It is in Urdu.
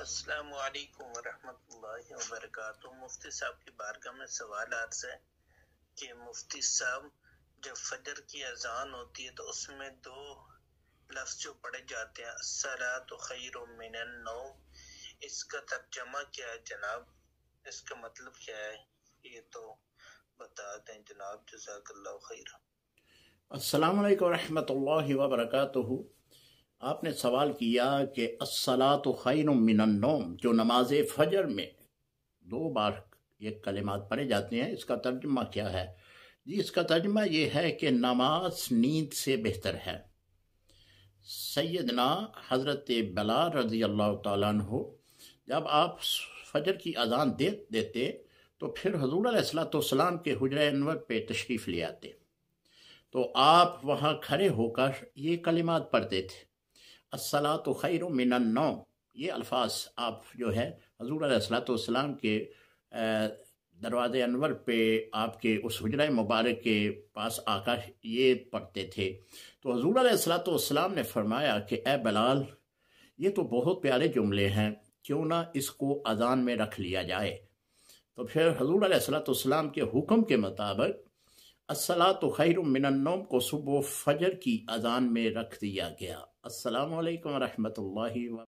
السلام علیکم ورحمۃ اللہ وبرکاتہ۔ مفتی صاحب کی بارگاہ میں سوال عرض ہے کہ مفتی صاحب جب فجر کی اذان ہوتی ہے تو اس میں دو لفظ جو پڑھے جاتے ہیں الصلاۃ خیر من النوم، اس کا ترجمہ کیا ہے جناب؟ اس کا مطلب کیا ہے؟ یہ تو بتا دیں جناب، جزاک اللہ خیر۔ السلام علیکم ورحمۃ اللہ وبرکاتہ۔ آپ نے سوال کیا کہ الصلاۃ خیر من النوم، جو نماز فجر میں دو بار یہ کلمات پڑھے جاتے ہیں، اس کا ترجمہ کیا ہے؟ جی، اس کا ترجمہ یہ ہے کہ نماز نیند سے بہتر ہے۔ سیدنا حضرت بلال رضی اللہ تعالیٰ عنہ جب آپ فجر کی اذان دیتے تو پھر حضور علیہ الصلوۃ والسلام کے حجرہ انور پہ تشریف لے آتے، تو آپ وہاں کھڑے ہو کر یہ کلمات پڑھتے تھے، الصلاۃ خیر من النوم۔ یہ الفاظ آپ جو ہے حضور علیہ الصلوۃ والسلام کے دروازے انور پہ آپ کے اس حجرہ مبارک کے پاس آ کر یہ پڑھتے تھے، تو حضور علیہ الصلوۃ والسلام نے فرمایا کہ اے بلال، یہ تو بہت پیارے جملے ہیں، کیوں نہ اس کو اذان میں رکھ لیا جائے؟ تو پھر حضور علیہ الصلوۃ والسلام کے حکم کے مطابق الصلاۃ خیر من النوم کو صبح فجر کی اذان میں رکھ دیا گیا۔ السلام علیکم ورحمۃ اللہ وبرکاتہ۔